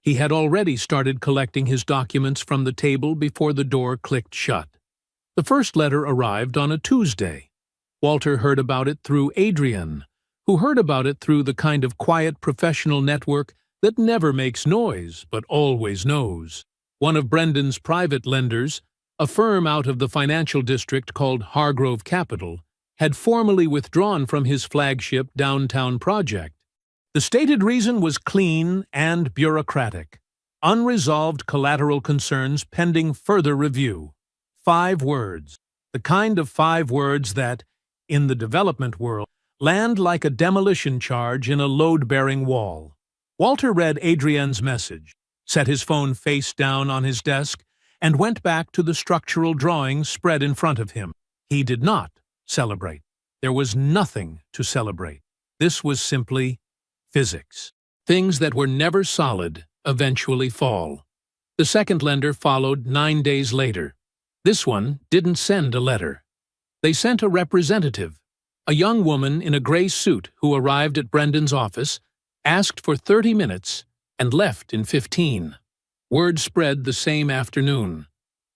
He had already started collecting his documents from the table before the door clicked shut. The first letter arrived on a Tuesday. Walter heard about it through Adrian, who heard about it through the kind of quiet professional network that never makes noise but always knows. One of Brendan's private lenders, a firm out of the financial district called Hargrove Capital, had formally withdrawn from his flagship downtown project. The stated reason was clean and bureaucratic. Unresolved collateral concerns pending further review. 5 words. The kind of 5 words that, in the development world, land like a demolition charge in a load-bearing wall. Walter read Adrian's message, set his phone face down on his desk, and went back to the structural drawings spread in front of him. He did not celebrate. There was nothing to celebrate. This was simply physics. Things that were never solid eventually fall. The second lender followed 9 days later. This one didn't send a letter. They sent a representative, a young woman in a gray suit who arrived at Brendan's office, asked for 30 minutes, and left in 15. Word spread the same afternoon.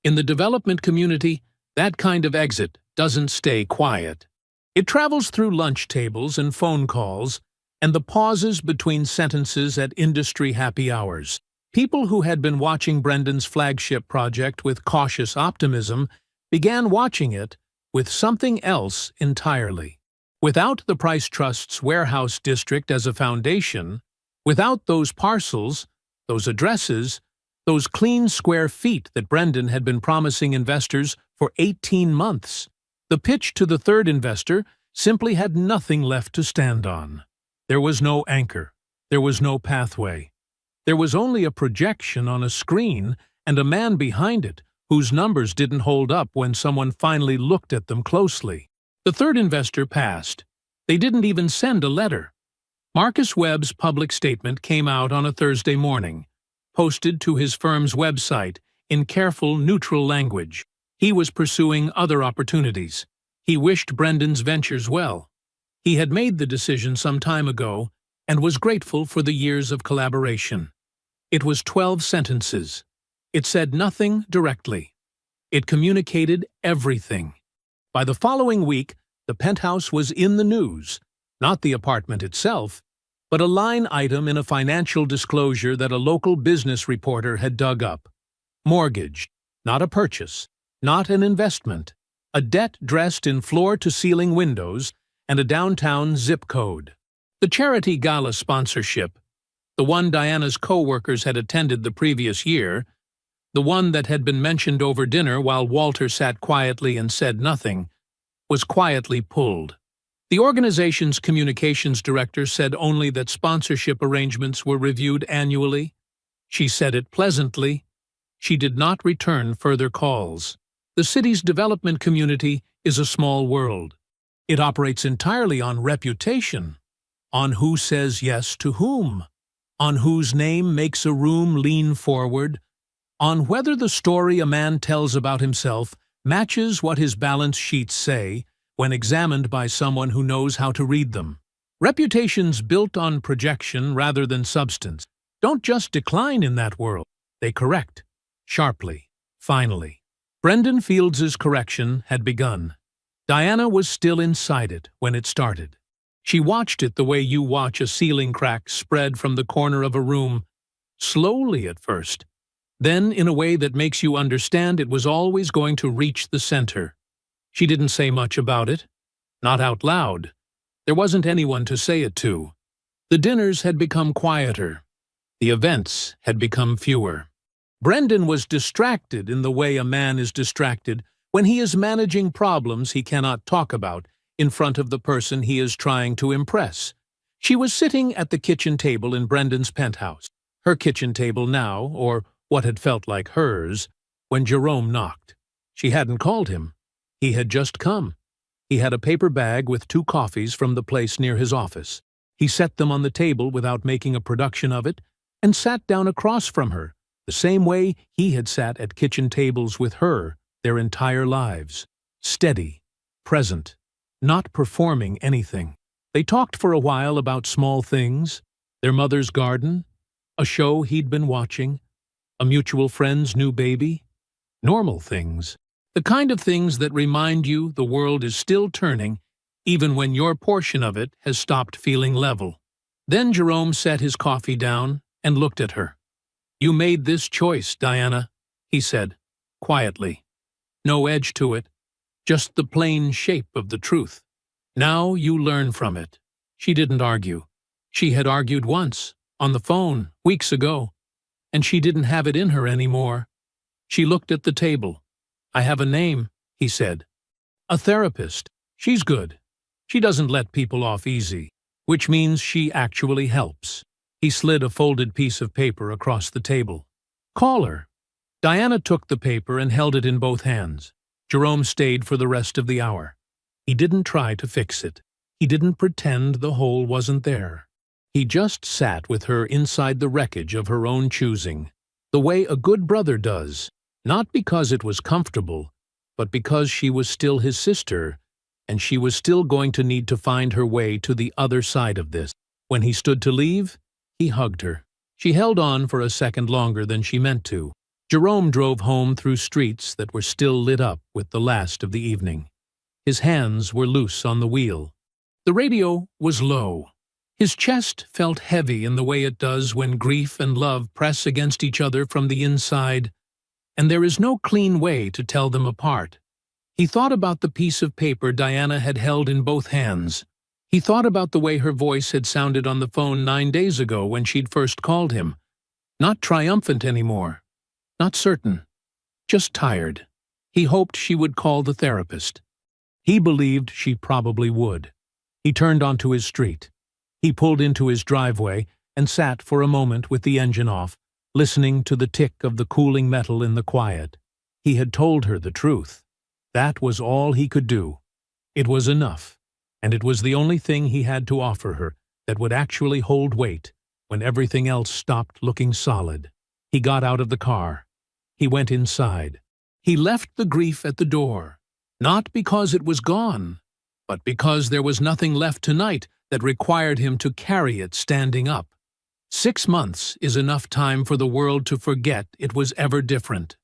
In the development community, that kind of exit doesn't stay quiet. It travels through lunch tables and phone calls, and the pauses between sentences at industry happy hours. People who had been watching Brendan's flagship project with cautious optimism began watching it with something else entirely. Without the Price Trust's warehouse district as a foundation, Without those parcels, those addresses, those clean square feet that Brendan had been promising investors for 18 months, the pitch to the third investor simply had nothing left to stand on. There was no anchor. There was no pathway. There was only a projection on a screen and a man behind it whose numbers didn't hold up when someone finally looked at them closely. The third investor passed. They didn't even send a letter. Marcus Webb's public statement came out on a Thursday morning, posted to his firm's website in careful, neutral language. He was pursuing other opportunities. He wished Brendan's ventures well. He had made the decision some time ago and was grateful for the years of collaboration. It was 12 sentences. It said nothing directly. It communicated everything. By the following week, the penthouse was in the news, not the apartment itself, but a line item in a financial disclosure that a local business reporter had dug up. Mortgage, not a purchase, not an investment, a debt dressed in floor-to-ceiling windows and a downtown zip code. The charity gala sponsorship, the one Diana's co-workers had attended the previous year, the one that had been mentioned over dinner while Walter sat quietly and said nothing, was quietly pulled. The organization's communications director said only that sponsorship arrangements were reviewed annually. She said it pleasantly. She did not return further calls. The city's development community is a small world. It operates entirely on reputation, on who says yes to whom, on whose name makes a room lean forward, on whether the story a man tells about himself matches what his balance sheets say when examined by someone who knows how to read them. Reputations built on projection rather than substance don't just decline in that world, they correct, sharply, finally. Brendan Fields's correction had begun. Diana was still inside it when it started. She watched it the way you watch a ceiling crack spread from the corner of a room, slowly at first, then in a way that makes you understand it was always going to reach the center. She didn't say much about it. Not out loud. There wasn't anyone to say it to. The dinners had become quieter. The events had become fewer. Brendan was distracted in the way a man is distracted when he is managing problems he cannot talk about in front of the person he is trying to impress. She was sitting at the kitchen table in Brendan's penthouse, her kitchen table now, or what had felt like hers, when Jerome knocked. She hadn't called him. He had just come. He had a paper bag with 2 coffees from the place near his office. He set them on the table without making a production of it, and sat down across from her, the same way he had sat at kitchen tables with her their entire lives. Steady, present, not performing anything. They talked for a while about small things, their mother's garden, a show he'd been watching, a mutual friend's new baby, normal things. The kind of things that remind you the world is still turning, even when your portion of it has stopped feeling level. Then Jerome set his coffee down and looked at her. "You made this choice, Diana," he said, quietly. No edge to it, just the plain shape of the truth. Now you learn from it. She didn't argue. She had argued once, on the phone, weeks ago, and she didn't have it in her anymore. She looked at the table. "I have a name," he said. "A therapist. She's good. She doesn't let people off easy, which means she actually helps." He slid a folded piece of paper across the table. "Call her." Diana took the paper and held it in both hands. Jerome stayed for the rest of the hour. He didn't try to fix it. He didn't pretend the hole wasn't there. He just sat with her inside the wreckage of her own choosing, the way a good brother does, not because it was comfortable, but because she was still his sister, and she was still going to need to find her way to the other side of this. When he stood to leave, he hugged her. She held on for a second longer than she meant to. Jerome drove home through streets that were still lit up with the last of the evening. His hands were loose on the wheel. The radio was low. His chest felt heavy in the way it does when grief and love press against each other from the inside, and there is no clean way to tell them apart. He thought about the piece of paper Diana had held in both hands. He thought about the way her voice had sounded on the phone 9 days ago when she'd first called him. Not triumphant anymore. Not certain. Just tired. He hoped she would call the therapist. He believed she probably would. He turned onto his street. He pulled into his driveway and sat for a moment with the engine off, listening to the tick of the cooling metal in the quiet. He had told her the truth. That was all he could do. It was enough, and it was the only thing he had to offer her that would actually hold weight when everything else stopped looking solid. He got out of the car. He went inside. He left the grief at the door, not because it was gone, but because there was nothing left tonight that required him to carry it standing up. 6 months is enough time for the world to forget it was ever different.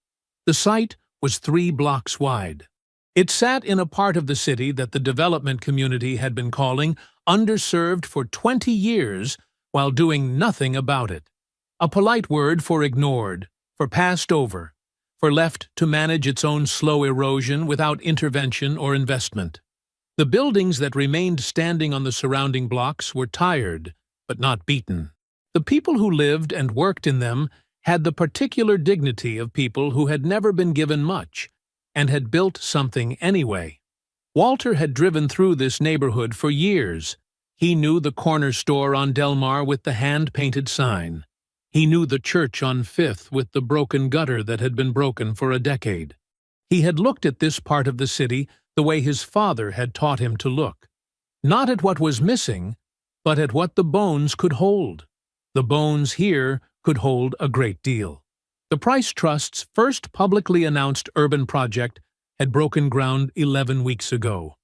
The site was 3 blocks wide. It sat in a part of the city that the development community had been calling underserved for 20 years while doing nothing about it. A polite word for ignored, for passed over, for left to manage its own slow erosion without intervention or investment. The buildings that remained standing on the surrounding blocks were tired, but not beaten. The people who lived and worked in them had the particular dignity of people who had never been given much, and had built something anyway. Walter had driven through this neighborhood for years. He knew the corner store on Delmar with the hand-painted sign. He knew the church on Fifth with the broken gutter that had been broken for a decade. He had looked at this part of the city the way his father had taught him to look. Not at what was missing, but at what the bones could hold. The bones here could hold a great deal. The Price Trust's first publicly announced urban project had broken ground 11 weeks ago.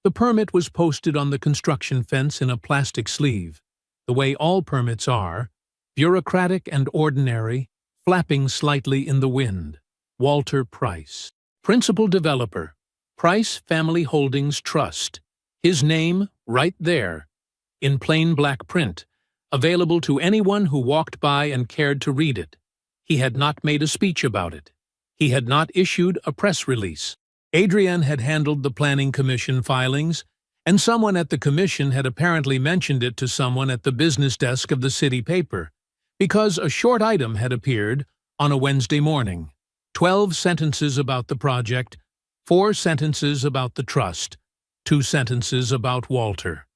The permit was posted on the construction fence in a plastic sleeve, the way all permits are, bureaucratic and ordinary, flapping slightly in the wind. Walter Price. Principal developer, Price Family Holdings Trust. His name right there, in plain black print, available to anyone who walked by and cared to read it. He had not made a speech about it. He had not issued a press release. Adrienne had handled the planning commission filings, and someone at the commission had apparently mentioned it to someone at the business desk of the city paper, because a short item had appeared on a Wednesday morning. 12 sentences about the project, 4 sentences about the trust, 2 sentences about Walter.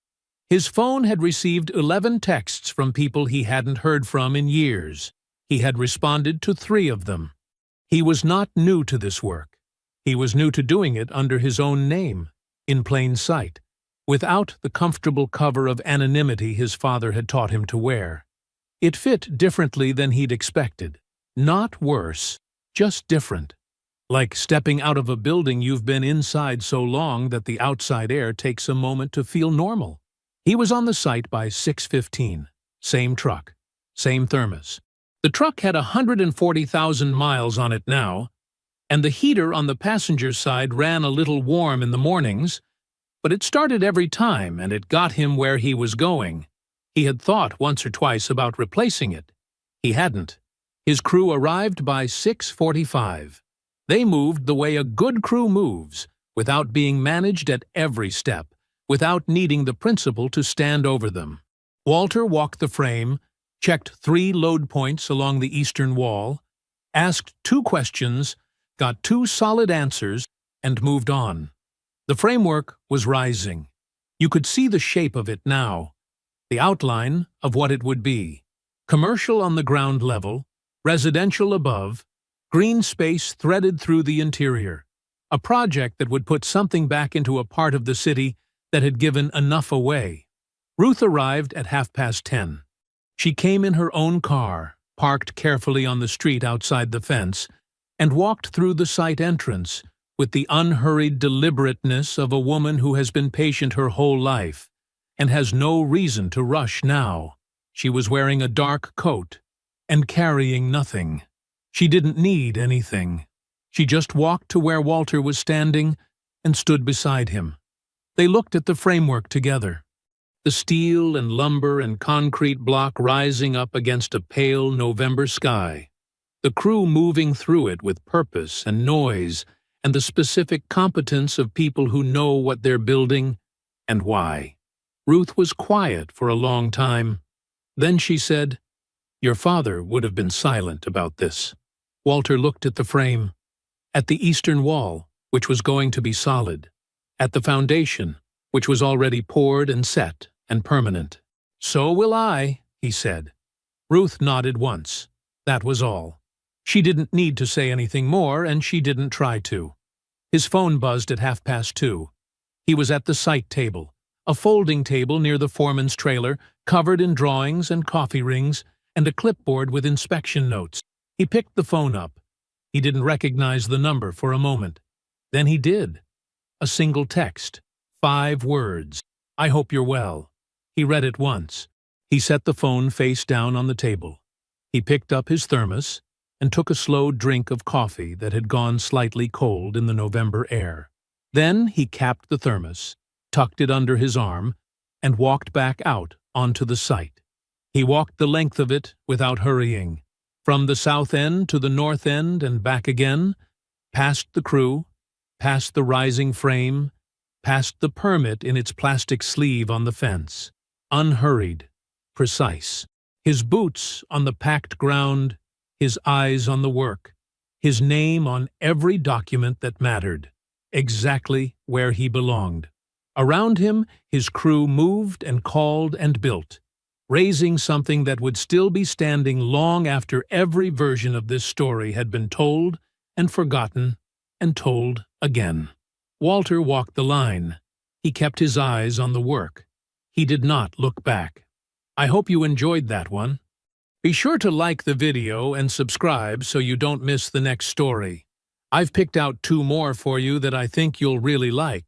His phone had received 11 texts from people he hadn't heard from in years. He had responded to 3 of them. He was not new to this work. He was new to doing it under his own name, in plain sight, without the comfortable cover of anonymity his father had taught him to wear. It fit differently than he'd expected. Not worse, just different. Like stepping out of a building you've been inside so long that the outside air takes a moment to feel normal. He was on the site by 6:15. Same truck. Same thermos. The truck had 140,000 miles on it now, and the heater on the passenger side ran a little warm in the mornings, but it started every time and it got him where he was going. He had thought once or twice about replacing it. He hadn't. His crew arrived by 6:45. They moved the way a good crew moves, without being managed at every step, without needing the principal to stand over them. Walter walked the frame, checked 3 load points along the eastern wall, asked 2 questions, got 2 solid answers, and moved on. The framework was rising. You could see the shape of it now, the outline of what it would be. Commercial on the ground level, residential above, green space threaded through the interior. A project that would put something back into a part of the city that had given enough away. Ruth arrived at 10:30. She came in her own car, parked carefully on the street outside the fence, and walked through the site entrance with the unhurried deliberateness of a woman who has been patient her whole life and has no reason to rush now. She was wearing a dark coat and carrying nothing. She didn't need anything. She just walked to where Walter was standing and stood beside him. They looked at the framework together. The steel and lumber and concrete block rising up against a pale November sky. The crew moving through it with purpose and noise and the specific competence of people who know what they're building and why. Ruth was quiet for a long time. Then she said, "Your father would have been silent about this." Walter looked at the frame, at the eastern wall, which was going to be solid, at the foundation, which was already poured and set and permanent. "So will I," he said. Ruth nodded once. That was all. She didn't need to say anything more, and she didn't try to. His phone buzzed at 2:30. He was at the site table, a folding table near the foreman's trailer, covered in drawings and coffee rings, and a clipboard with inspection notes. He picked the phone up. He didn't recognize the number for a moment. Then he did. A single text. 5 words. "I hope you're well." He read it once. He set the phone face down on the table. He picked up his thermos and took a slow drink of coffee that had gone slightly cold in the November air. Then he capped the thermos, tucked it under his arm, and walked back out onto the site. He walked the length of it without hurrying, from the south end to the north end and back again, past the crew, past the rising frame, past the permit in its plastic sleeve on the fence, unhurried, precise. His boots on the packed ground, his eyes on the work, his name on every document that mattered, exactly where he belonged. Around him, his crew moved and called and built, raising something that would still be standing long after every version of this story had been told and forgotten and told again. Walter walked the line. He kept his eyes on the work. He did not look back. I hope you enjoyed that one. Be sure to like the video and subscribe so you don't miss the next story. I've picked out 2 more for you that I think you'll really like.